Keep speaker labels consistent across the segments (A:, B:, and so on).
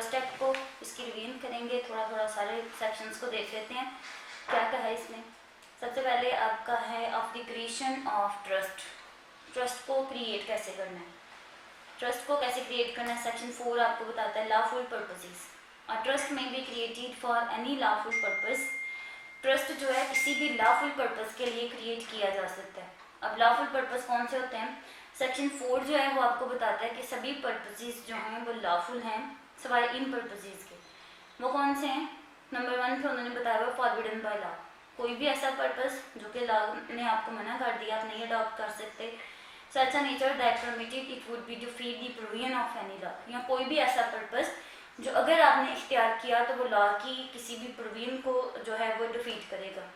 A: Trust act को इसकी revision करेंगे, थोड़ा थोड़ा सारे सेक्शंस को देख लेते हैं क्या क्या है इसमें। सबसे पहले आपका है of the creation of trust, trust को क्रिएट कैसे करना है, ट्रस्ट को कैसे क्रिएट करना है। सेक्शन 4 आपको बताता है लॉफुल पर्पसेस, अ ट्रस्ट में be created for any lawful purpose. Trust जो है किसी भी लॉफुल पर्पस के लिए क्रिएट किया जा सकता है। अब लॉफुल पर्पस कौन से होते हैं, सेक्शन 4 जो है वो आपको बताता है कि सभी पर्पसेस जो हैं वो लॉफुल हैं सवाए इन पर्पसेस के। वो कौन से हैं, नंबर 1 पे उन्होंने बताया हुआ फॉरबिडन बाय लॉ, कोई भी ऐसा पर्पस जो कि लॉ ने आपको मना कर दिया, आप नहीं अडॉप्ट कर सकते। Such a nature that permitted it would be to feed the provision of any law, या कोई भी ऐसा पर्पस जो अगर आपने इख्तियार किया तो वो लॉ की किसी भी प्रोविजन को जो है वो डिफीट करेगा।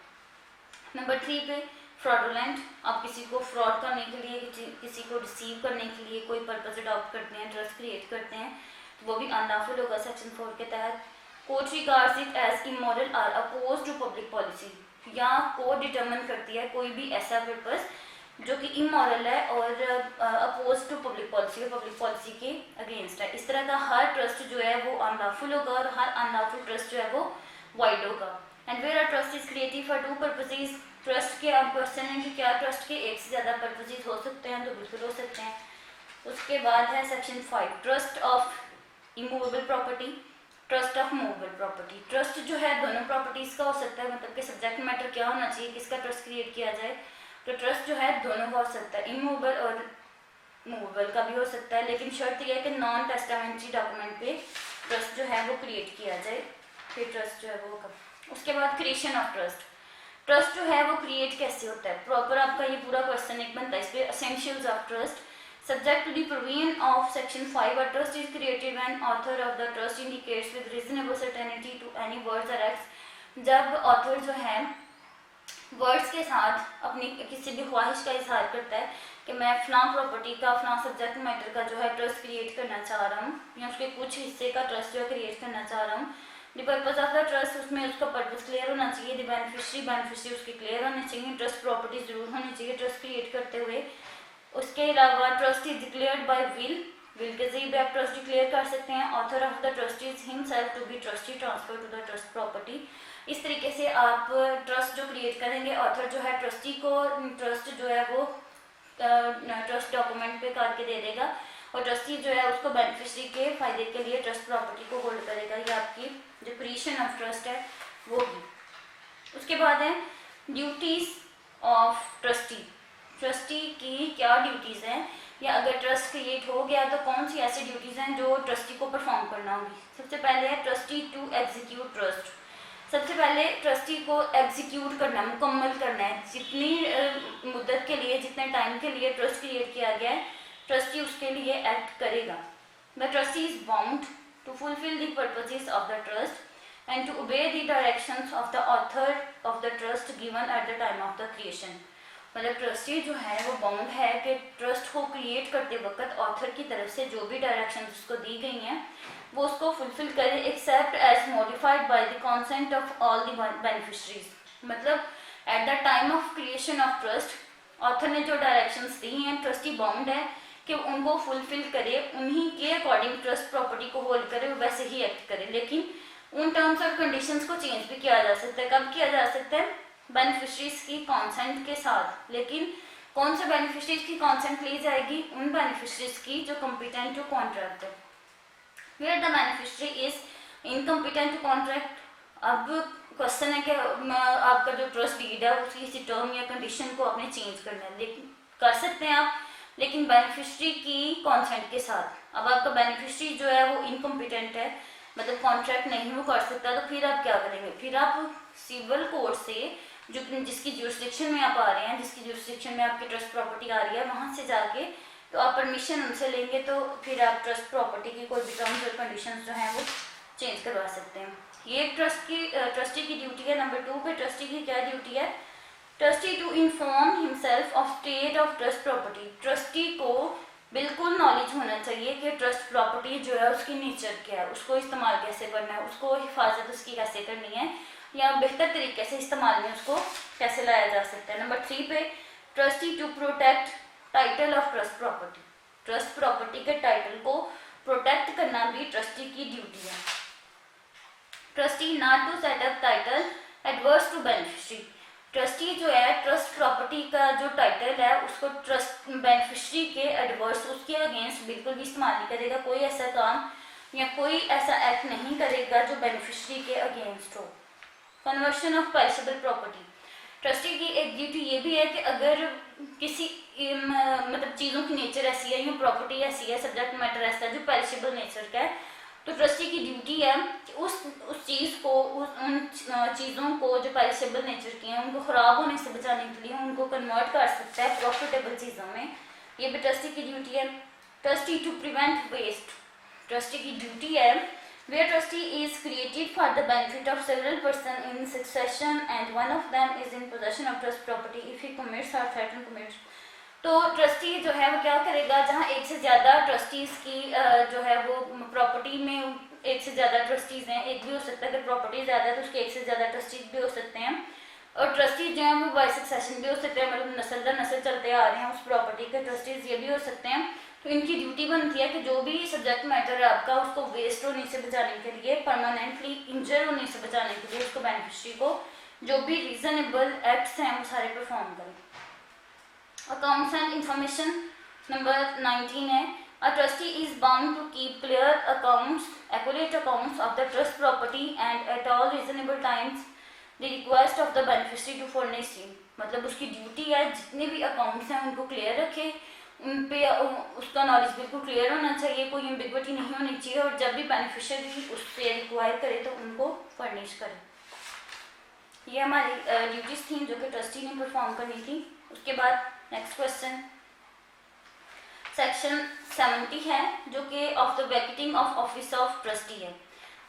A: नंबर 3 पे फ्रॉडुलेंट, आप किसी को फ्रॉड करने के लिए, किसी को रिसीव करने के लिए कोई पर्पस अडॉप्ट करते हैं, ट्रस्ट क्रिएट करते हैं, तो वो भी अनलॉफुल होगा सेक्शन 4 के तहत। Court regards it as immoral or oppose to public policy, या कोर्ट डिटर्मिन करती है कोई भी ऐसा पर्पस जो कि इमोरल है और अपोज टू पब्लिक पॉलिसी के अगेंस्ट है। इस तरह का हर ट्रस्ट जो है वो अनलॉफुल होगा और हर अनलॉफुल ट्रस्ट जो है वो वाइड होगा। And where a trust is created for 2 purposes, trust के आप क्वेश्चन है कि क्या ट्रस्ट के एक से ज़्यादा पर्पसेस हो सकते हैं, तो बिल्कुल हो सकते हैं। उसके बाद है section 5 trust of immovable property, trust of movable property. Trust जो है दोनों प्रॉपर्टीज़ का हो सकता है, मतलब कि सब्जेक्ट मैटर क्या होना चाहिए, किसका ट्रस्ट क्रिएट किया जाए, तो ट्रस्ट जो है दोनों का हो सकता है, इमूवेबल और मूवेबल का भी हो सकता है, लेकिन शर्त यह है कि नॉन टेस्टामेंट्री डॉक्यूमेंट पे ट्रस्ट जो है वो क्रिएट किया जाए, फिर ट्रस्ट जो है वो कर। उसके बाद क्रिएशन ऑफ ट्रस्ट, ट्रस्ट जो है वो क्रिएट कैसे होता है, प्रॉपर आपका ये पूरा क्वेश्चन एक बनता है इस पर। Essentials of trust, subject to the provision of section 5 a trust is created when author of the trust indicates with reasonable certainty to any words or acts, जब ऑथर जो है वर्ड्स के साथ अपनी किसी भी ख्वाहिश का इजहार करता है कि मैं फलां प्रॉपर्टी का, फलां सब्जेक्ट मैटर का जो है ट्रस्ट क्रिएट करना चाह रहा हूँ, या उसके कुछ हिस्से का ट्रस्ट जो है क्रिएट करना चाह रहा हूँ। The purpose of the trust, उसमें उसका पर्पस क्लियर होना चाहिए, द बेनिफिशियरी उसके क्लियर होने चाहिए, ट्रस्ट प्रॉपर्टी जरूर होनी चाहिए ट्रस्ट क्रिएट करते हुए। उसके अलावा trust is declared by will के जरिए भी आप ट्रस्ट डिक्लेयर कर सकते हैं। Author of the trust is himself to be trustee transfer to the trust property. इस तरीके से आप ट्रस्ट जो क्रिएट करेंगे, ऑथर जो है ट्रस्टी को ट्रस्ट जो है वो ट्रस्ट डॉक्यूमेंट पे करके दे देगा, और ट्रस्टी जो है उसको बेनिफिशियरी के फायदे के लिए ट्रस्ट प्रॉपर्टी को होल्ड करेगा। ये आपकी जो क्रिएशन ऑफ ट्रस्ट है वो भी। उसके बाद है ड्यूटीज ऑफ ट्रस्टी, ट्रस्टी की क्या ड्यूटीज हैं, या अगर ट्रस्ट क्रिएट हो गया तो कौन सी ऐसी ड्यूटीज हैं जो ट्रस्टी को परफॉर्म करना होगी। सबसे पहले है ट्रस्टी टू एग्जीक्यूट ट्रस्ट, सबसे पहले ट्रस्टी को एग्जीक्यूट करना, मुकम्मल करना है, जितनी मुद्दत के लिए, जितने टाइम के लिए ट्रस्ट क्रिएट किया गया है, ट्रस्टी उसके लिए एक्ट करेगा। The trustee is bound to fulfill the purposes of the trust and to obey the directions of the author of the trust given at the time of the creation. मतलब trustee जो है वो bound है कि trust को create करते वक्त author की तरफ से जो भी डायरेक्शंस उसको दी गई हैं वो उसको फुलफिल करे, except as modified by the consent of all the beneficiaries. मतलब at the time of creation of trust author ने जो डायरेक्शंस दी हैं, ट्रस्टी बाउंड है कि उनको फुलफिल करे, उन्हीं के अकॉर्डिंग ट्रस्ट प्रॉपर्टी को होल्ड करे, वैसे ही एक्ट करे। लेकिन उन टर्म्स और कंडीशंस को चेंज भी किया जा सकता है। कब किया जा सकता है? बेनिफिशरीज की कॉन्सेंट के साथ। लेकिन कौन से बेनिफिशरीज की कॉन्सेंट ली जाएगी? उन बेनिफिशरीज की जो कॉम्पिटेंट टू कॉन्ट्रैक्ट है। Where the beneficiary is incompetent to contract, अब क्वेश्चन है कि आपका जो ट्रस्ट डीड है उसकी किसी टर्म या कंडीशन को आपने चेंज करना है, लेकिन कर सकते हैं आप, लेकिन बेनिफिशरी की कॉन्सेंट के साथ। अब आपका बेनिफिशरी जो है वो इनकॉम्पिटेंट है, मतलब कॉन्ट्रैक्ट नहीं वो कर सकता, तो फिर आप क्या करेंगे? फिर आप सिविल कोर्ट से जो जिसकी जुरिस्डिक्शन में आप आ रहे हैं, जिसकी जुरिस्डिक्शन में आपकी ट्रस्ट प्रॉपर्टी आ रही है, वहाँ से जाके तो आप परमिशन उनसे लेंगे, तो फिर आप ट्रस्ट प्रॉपर्टी की कोई भी टर्म्स और कंडीशंस जो हैं वो चेंज करवा सकते हैं। ये ट्रस्टी की ड्यूटी है। नंबर 2 पे ट्रस्टी की क्या ड्यूटी है? Trustee to inform himself of state of trust property. Trustee को बिल्कुल नॉलेज होना चाहिए कि ट्रस्ट प्रॉपर्टी जो है उसकी नेचर क्या है, उसको इस्तेमाल कैसे करना है, उसको हिफाजत उसकी कैसे करनी है, या बेहतर तरीके से इस्तेमाल में उसको कैसे लाया जा सकता है। नंबर 3 पे trustee to protect title of trust property. Trust property के टाइटल को प्रोटेक्ट करना भी ट्रस्टी की ड्यूटी है। Trustee not to set up title adverse to beneficiary. Trustee जो है ट्रस्ट प्रॉपर्टी का जो टाइटल है उसको ट्रस्ट बेनिफिशियरी के एडवर्स, उसके अगेंस्ट बिल्कुल भी इस्तेमाल नहीं करेगा। कोई ऐसा काम या कोई ऐसा एक्ट नहीं करेगा जो बेनिफिशियरी के अगेंस्ट हो। Conversion of perishable property. Trustee की एक ड्यूटी ये भी है कि अगर किसी मतलब चीज़ों की नेचर ऐसी है या प्रॉपर्टी ऐसी है, सब्जेक्ट मैटर ऐसा है जो पेरिशेबल नेचर का है, तो ट्रस्टी की ड्यूटी है कि उस चीज़ को उन चीज़ों को जो पेरिशेबल नेचर की हैं उनको ख़राब होने से बचाने के लिए उनको कन्वर्ट कर सकता है प्रॉफिटेबल चीज़ों में। ये भी ट्रस्टी की ड्यूटी है। Trustee to prevent waste. Trustee की ड्यूटी है where trustee is created for the benefit of several persons in succession and one of them is in possession of trust property if he commits or threaten commits। तो trustee जो है वो क्या करेगा, जहाँ एक से ज़्यादा ट्रस्टीज़ की जो है वो प्रॉपर्टी में एक से ज़्यादा ट्रस्टीज़ हैं, एक भी हो सकता है अगर प्रॉपर्टी ज़्यादा है तो उसके एक से ज़्यादा ट्रस्टीज भी हो सकते हैं, और ट्रस्टी जो है वो बाय सक्सेशन भी हो सकते हैं, मतलब नस्ल दर नस्ल चलते आ रहे हैं उस प्रॉपर्टी के ट्रस्टीज ये भी हो सकते हैं। तो इनकी ड्यूटी बनती है कि जो भी सब्जेक्ट मैटर है आपका उसको वेस्ट होने से बचाने के लिए, परमानेंटली इंजर होने से बचाने के लिए उसको बेनिफिशियरी को जो भी रीजनेबल एक्ट्स हैं वो सारे परफॉर्म करें। अकाउंट्स एंड इंफॉर्मेशन नंबर 19 है a trustee is bound to keep clear accounts, accurate accounts of the trust property and at all reasonable times the request of the beneficiary to furnish him. मतलब उसकी duty है जितने भी accounts हैं उनको clear रखे, उन पे उसका नॉलेज बिल्कुल क्लियर होना चाहिए, कोई एम्बिग्विटी नहीं होनी चाहिए, और जब भी बेनिफिशियरी उससे रिक्वायर करे तो उनको फर्निश करे। ये हमारी ड्यूटीज थी जो कि ट्रस्टी ने परफॉर्म करनी थी। उसके बाद नेक्स्ट क्वेश्चन सेक्शन 70 है जो कि of the vacating of office of trustee है।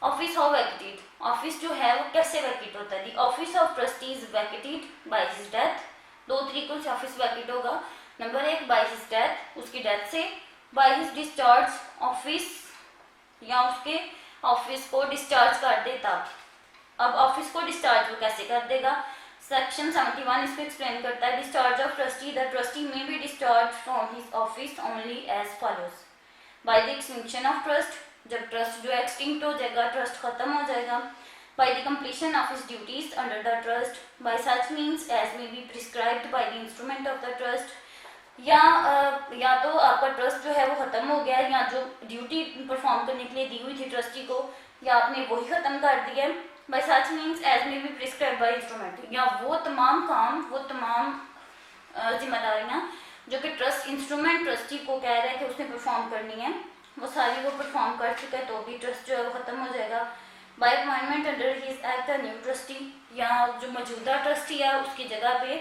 A: ऑफिस हाउ वैकेटेड, ऑफिस जो है वो कैसे वैकेट होता है। The office of trustee is vacated by his death. दो तरीकों से ऑफिस वैकेट होगा। नंबर 1 बाय हिज डेथ, उसकी डेथ से, बाय हिज डिस्चार्ज ऑफिस, या उसके ऑफिस को डिस्चार्ज कर दे तब। अब ऑफिस को डिस्चार्ज वो कैसे कर देगा, सेक्शन 71 इसको एक्सप्लेन करता है। Discharge of trustee, the trustee may be discharge from his office only as follows. By the extinction of trust, जब ट्रस्ट जो एक्सटिंक्ट हो जाएगा, ट्रस्ट खत्म हो जाएगा। By the completion of his duties under the trust, by such means as may be prescribed by the instrument of the trust. या तो आपका ट्रस्ट जो है वो खत्म हो गया, या जो ड्यूटी परफॉर्म करने के लिए दी हुई थी ट्रस्टी को, या आपने वही खत्म कर दिया। By such means as may be prescribed by instrument, या वो तमाम काम, वो तमाम जिम्मेदारियां जो कि ट्रस्ट इंस्ट्रूमेंट ट्रस्टी को कह रहे हैं कि उसने परफॉर्म करनी है, वो सारी वो परफॉर्म कर चुका है तो भी ट्रस्ट जो है वो खत्म हो जाएगा। Bye appointment under his act a new trustee, या जो मौजूदा ट्रस्टी है उसकी जगह पे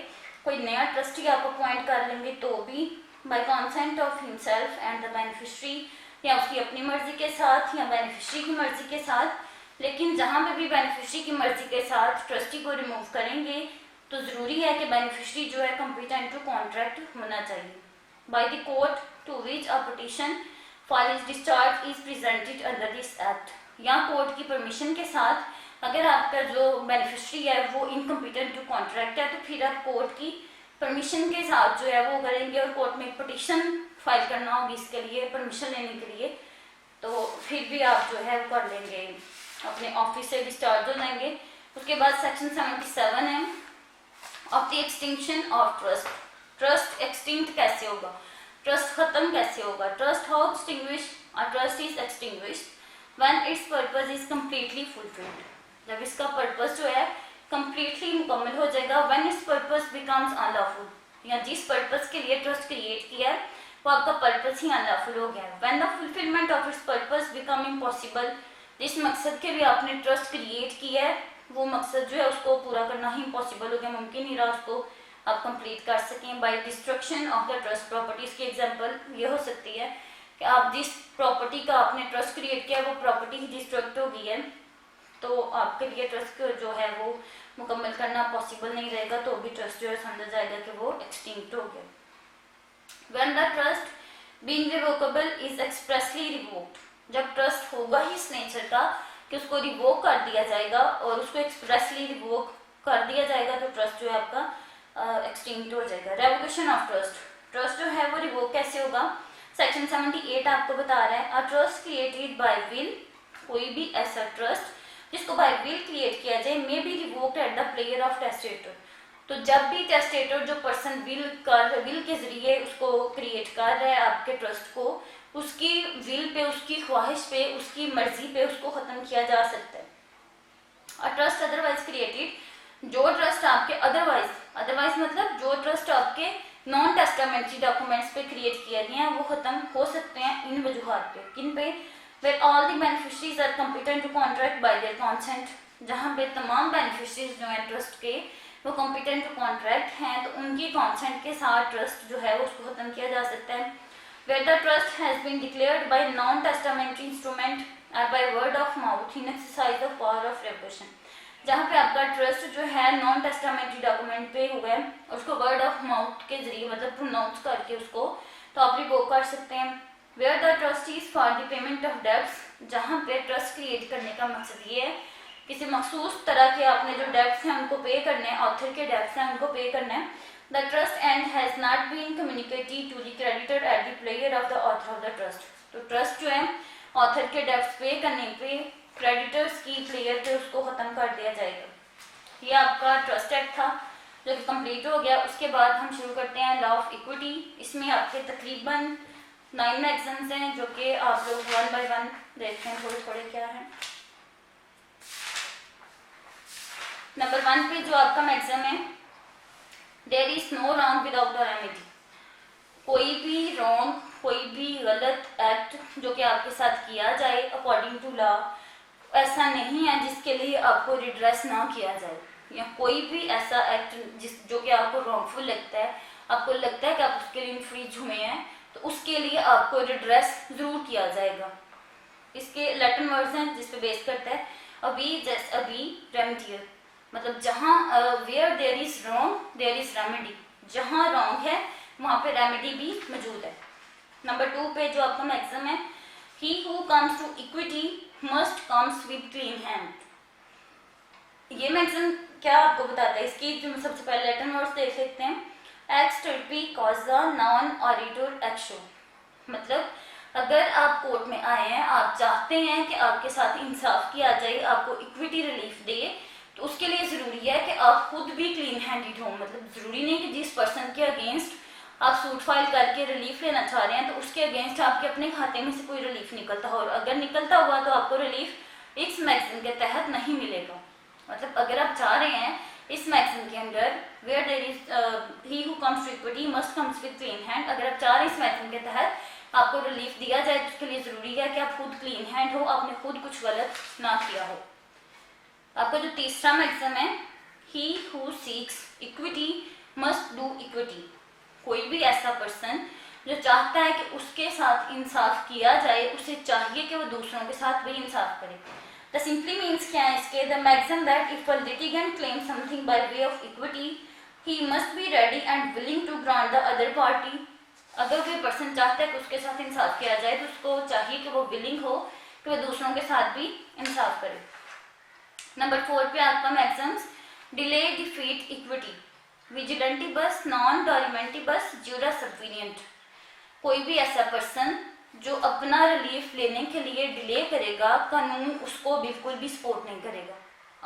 A: कोई नया ट्रस्टी आप अपॉइंट कर लेंगे तो भी। By consent of himself and the beneficiary, या उसकी अपनी मर्जी के साथ या बेनिफिशियरी की मर्जी के साथ। लेकिन जहाँ पे भी बेनिफिशियरी की मर्जी के साथ ट्रस्टी को रिमूव करेंगे तो ज़रूरी है कि बेनिफिशियरी जो है कॉम्पिटेंट टू कॉन्ट्रैक्ट होना चाहिए। By the court to which a petition for his discharge is presented under this act, या कोर्ट की परमिशन के साथ अगर आपका जो बेनिफिशियरी है वो इनकम्पिटेंट टू कॉन्ट्रैक्ट है तो फिर आप कोर्ट की परमिशन के साथ जो है वो करेंगे, और कोर्ट में पिटीशन फाइल करना होगी इसके लिए, परमिशन लेने के लिए, तो फिर भी आप जो है वो कर लेंगे, अपने ऑफिस से डिस्चार्ज हो जाएंगे। उसके बाद सेक्शन 77 है of the extinction of trust. Trust extinct कैसे होगा, ट्रस्ट खत्म कैसे होगा। Trust how extinguish, a trust is extinguished when it's purpose is completely fulfilled, जब इसका पर्पस जो है कम्प्लीटली मुकम्मल हो जाएगा। When it's purpose becomes unlawful, या जिस पर्पस के लिए ट्रस्ट क्रिएट किया है वो आपका पर्पस ही अनलॉफुल हो गया। When the fulfilment of its purpose become impossible, जिस मकसद के लिए आपने ट्रस्ट क्रिएट किया है वो मकसद जो है उसको पूरा करना ही इम्पॉसिबल हो गया, मुमकिन नहीं रहा उसको आप कंप्लीट कर सकें। By destruction of the trust properties की एग्जांपल ये हो सकती है कि आप जिस प्रॉपर्टी का आपने ट्रस्ट क्रिएट किया वो प्रॉपर्टी ही डिस्ट्रक्ट हो गई है तो आपके लिए ट्रस्ट जो है वो मुकम्मल करना पॉसिबल नहीं रहेगा, तो भी ट्रस्ट जो है समझा जाएगा कि वो एक्सटिंक्ट हो गया। When the trust being revocable is expressly revoked, जब ट्रस्ट होगा ही इस नेचर का कि उसको रिवोक कर दिया जाएगा और उसको एक्सप्रेसली रिवोक कर दिया जाएगा तो ट्रस्ट जो है आपका एक्सटिंक्ट हो जाएगा। रेवोकेशन ऑफ ट्रस्ट, ट्रस्ट जो है वो रिवोक कैसे होगा। सेक्शन 78 आपको बता रहा है a trust created by will, कोई भी ऐसा ट्रस्ट जिसको बाय विल क्रिएट किया जाए may be revoked eight the prayer of testator. तो जब भी टेस्टेटर जो पर्सन विल के जरिए उसको क्रिएट कर रहा है आपके ट्रस्ट को, उसकी विल पे, उसकी ख्वाहिश पे, उसकी मर्जी पे उसको खत्म किया जा सकता है। और ट्रस्ट अदरवाइज क्रिएटेड, जो ट्रस्ट आपके अदरवाइज मतलब जो ट्रस्ट आपके नॉन टेस्टामेंट्री डॉक्यूमेंट्स पे क्रिएट किए गए हैं वो खत्म हो सकते हैं इन वजूहात पे। किन पे? Where all the beneficiaries are competent to contract by their consent, जहाँ पे तमाम बेनिफिशरीज जो हैं ट्रस्ट के वो कॉम्पिटेंट टू कॉन्ट्रैक्ट हैं, तो उनकी कॉन्सेंट के साथ ट्रस्ट जो है उसको खत्म किया जा सकता है। Where the trust has been declared by non testamentary instrument or by word of mouth in exercise of power of revolution, जहाँ पे आपका ट्रस्ट जो है नॉन टेस्टामेंट्री डॉक्यूमेंट पे हुआ है, उसको वर्ड ऑफ माउथ के जरिए मतलब प्रोनाउंस करके उसको तो आप रिवोक कर सकते हैं। Where the trustees for the payment of debts, जहाँ पे ट्रस्ट क्रिएट करने का मकसद ये है किसी मखसूस तरह के आपने जो डेब्ट्स हैं उनको पे करने हैं, ऑथर के डेब्ट्स हैं उनको पे करना है। The trust and has not been communicated to the creditor at the prayer of the author of the trust. तो ट्रस्ट जो है ऑथर के डेब्ट्स पे करने पे क्रेडिटर्स की प्लेयर पे उसको खत्म कर दिया जाएगा। ये आपका ट्रस्ट एक्ट था जो कि कंप्लीट हो गया। उसके बाद हम शुरू करते हैं लॉ ऑफ इक्विटी। इसमें आपके तकरीबन 9 मैगज़म्स हैं जो कि आप लोग 1 बाय 1 देखते हैं थोड़े थोड़े क्या है। नंबर 1 पे जो आपका मैगज़म है, there is no wrong without a remedy. कोई भी रॉन्ग, कोई भी गलत एक्ट जो कि आपके साथ किया जाए अकॉर्डिंग टू लॉ ऐसा नहीं है जिसके लिए आपको रिड्रेस ना किया जाए, या कोई भी ऐसा एक्ट जो कि आपको रॉन्गफुल लगता है, आपको लगता है कि आप उसके लिए इन्फ्रीज हुए हैं, तो उसके लिए आपको रिड्रेस जरूर किया जाएगा। इसके लैटिन वर्ड्स हैं जिस पे बेस करता है अभी जस्ट अभी रेमेडियल, मतलब जहाँ where there is wrong there is remedy, जहाँ रॉन्ग है वहाँ पे रेमेडी भी मौजूद है। नंबर 2 पे जो आपका मैक्सिम है, he who comes to equity must comes with clean hand। ये मैक्सिम क्या आपको बताता है, इसकी जो सबसे पहले लैटिन वर्ड्स देख सकते हैं, ex turpi causa non oritur actio, मतलब अगर आप कोर्ट में आए हैं, आप चाहते हैं कि आपके साथ इंसाफ किया जाए, आपको इक्विटी रिलीफ दे, तो उसके लिए ज़रूरी है कि आप खुद भी क्लीन हैंडेड हो। मतलब ज़रूरी नहीं कि जिस पर्सन के अगेंस्ट आप सूट फाइल करके रिलीफ लेना चाह रहे हैं तो उसके अगेंस्ट आपके अपने खाते में से कोई रिलीफ निकलता हो, और अगर निकलता हुआ तो आपको रिलीफ इस मैगज़ीन के तहत नहीं मिलेगा। मतलब अगर आप चाह रहे हैं इस मैगज़ीन के अंदर where there is he who comes to equity must comes with clean hand, अगर आप चाह रहे हैं इस मैगज़ीन के तहत आपको रिलीफ दिया जाए तो उसके लिए ज़रूरी है कि आप खुद क्लीन हैंड हो, आपने खुद कुछ गलत ना किया हो। आपका जो तीसरा मैगज़ीन है, he who seeks equity must do equity, कोई भी ऐसा पर्सन जो चाहता है कि उसके साथ इंसाफ किया जाए, उसे चाहिए कि वो दूसरों के साथ भी इंसाफ करे। द सिंपली मीन्स क्या है इसके, the maxim that if a litigant claim something by way of equity he must be ready and willing to grant the other party. अगर कोई पर्सन चाहता है कि उसके साथ इंसाफ किया जाए तो उसको चाहिए कि वो विलिंग हो कि वो दूसरों के साथ भी इंसाफ करे। नंबर 4 पे आपका मैक्सिम्स, डिले डिफीट इक्विटी विजिलेंटिबस नॉन डोरिमेंटिबस ज्यूरा सबवीनियंट, कोई भी ऐसा पर्सन जो अपना रिलीफ लेने के लिए डिले करेगा, कानून उसको बिल्कुल भी सपोर्ट नहीं करेगा।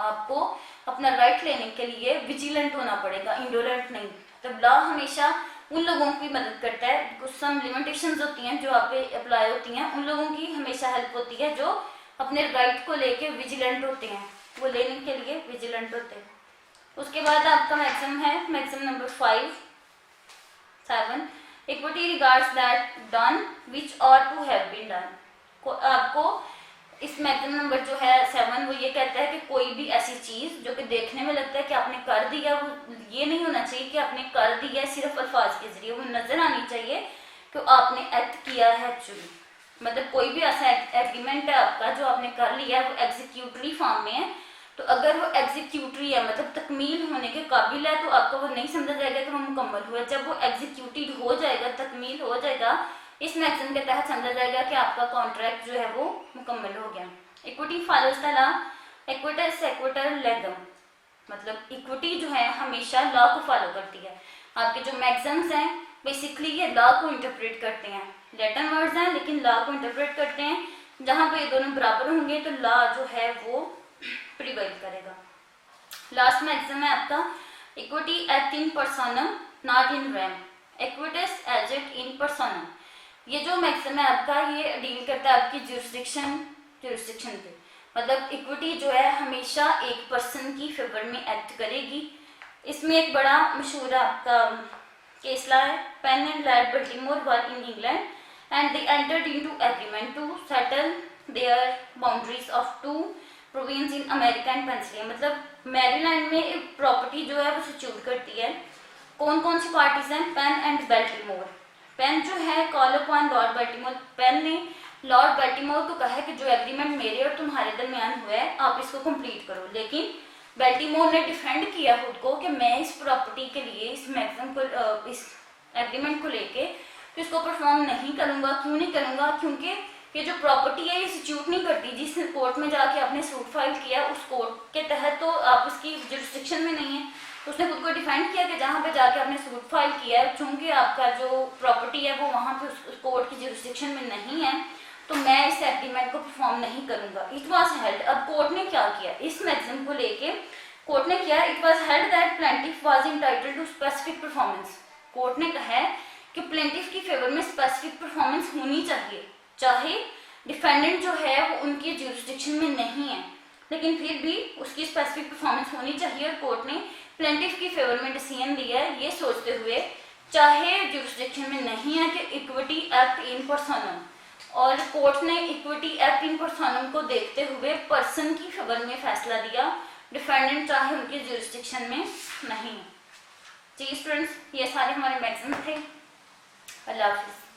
A: आपको अपना राइट लेने के लिए विजिलेंट होना पड़ेगा, इंडोलेंट नहीं। तब लॉ हमेशा उन लोगों की मदद करता है, कुछ सम लिमिटेशंस होती हैं जो आप पे अप्लाई होती हैं, उन लोगों की हमेशा हेल्प होती है जो अपने राइट को लेके विजिलेंट होते हैं, वो लेने के लिए विजिलेंट होते हैं। उसके बाद आपका मैक्सिम है maxim number 7, equity regards that done which ought to have been done. आपको इस मैक्सिम नंबर जो है 7 वो ये कहता है कि कोई भी ऐसी चीज़ जो कि देखने में लगता है कि आपने कर दिया, वो ये नहीं होना चाहिए कि आपने कर दिया सिर्फ अल्फाज के जरिए, वो नजर आनी चाहिए कि आपने एक्ट किया है एक्चुअली। मतलब कोई भी ऐसा एग्रीमेंट है आपका जो आपने कर लिया है वो एग्जीक्यूटरी फॉर्म में है, तो अगर वो एग्जीक्यूटरी है मतलब तकमील होने के काबिल है, तो आपको वो नहीं समझा जाएगा कि वो मुकम्मल हुआ। जब वो एग्जीक्यूटेड हो जाएगा, तकमील हो जाएगा, इस मैक्सिम के तहत समझा जाएगा कि आपका कॉन्ट्रैक्ट जो है वो मुकम्मल हो गया। इक्विटी फॉलोज द लॉ एक्विटर सेक्विटर लेगम, मतलब इक्विटी जो है हमेशा लॉ को फॉलो करती है। आपके जो मैक्सिम्स हैं बेसिकली ये लॉ को इंटरप्रेट करते हैं। लैटिन वर्ड्स हैं लेकिन ला को इंटरप्रेट करते हैं, जहाँ पे ये दोनों बराबर होंगे तो ला जो है वो प्रिवेल करेगा। लास्ट में एग्जाम है आपका इक्विटी एक्ट इन पर्सोनम नॉट इन रेम, इक्विटिस एजेट इन पर्सोनम। ये जो मैक्सिम है आपका ये डील करता है आपकी जुरिस्डिक्शन पे, मतलब इक्विटी जो है हमेशा एक पर्सन की फेवर में एक्ट करेगी। इसमें एक बड़ा मशहूर आपका केस ला है, Penn and Lord Baltimore were in England and they entered into agreement to settle their boundaries of two province in America and Pennsylvania. मतलब मैरीलैंड में एक प्रॉपर्टी जो है वो सिक्योर करती है। कौन कौन सी पार्टीज हैं? Penn and Baltimore. पेन जो है call upon Lord Baltimore, Penn ने लॉर्ड बेल्टीमोर को कहा कि जो एग्रीमेंट मेरे और तुम्हारे दरमियान हुआ है आप इसको कंप्लीट करो, लेकिन बेल्टीमोर ने डिफेंड किया खुद को कि मैं इस प्रॉपर्टी के लिए इस मैक्सिम को इस एग्रीमेंट को लेके तो इसको परफॉर्म नहीं करूँगा। क्यों नहीं करूँगा? क्योंकि ये जो प्रॉपर्टी है ये सिक्योर नहीं करती। जिस कोर्ट में जाके आपने सूट फाइल किया उस कोर्ट के तहत तो आप उसकी जुरिस्डिक्शन में नहीं है, तो उसने खुद को डिफेंड किया कि जहाँ पे जाके आपने सूट फाइल किया है चूंकि आपका जो प्रॉपर्टी है वो वहाँ पे उस कोर्ट की जुरिस्डिक्शन में नहीं है, तो मैं इस एग्रीमेंट को परफॉर्म नहीं करूँगा। इट वॉज हेल्ड, अब कोर्ट ने क्या किया इस मैक्सिम को लेके, कोर्ट ने किया it was held that plaintiff was entitled to specific performance. Court ने कहा है कि प्लेंटिफ की फेवर में स्पेसिफिक परफॉर्मेंस होनी चाहिए, चाहे डिफेंडेंट जो है वो उनकी जुरिस्डिक्शन में नहीं है, लेकिन फिर भी उसकी स्पेसिफिक परफॉर्मेंस होनी चाहिए। और कोर्ट ने प्लेंटिफ की फेवर में डिसीजन दिया है ये सोचते हुए चाहे जुरिस्डिक्शन में नहीं है कि इक्विटी एक्ट इन पर्सोनम, और कोर्ट ने इक्विटी एक्ट इन पर्सोनम को देखते हुए पर्सन की फेवर में फैसला दिया, डिफेंडेंट चाहे उनकी जुरिस्डिक्शन में नहीं। जी स्टूडेंट्स, ये सारे हमारे मैक्सिम थे। अल्लाह हाफिज़।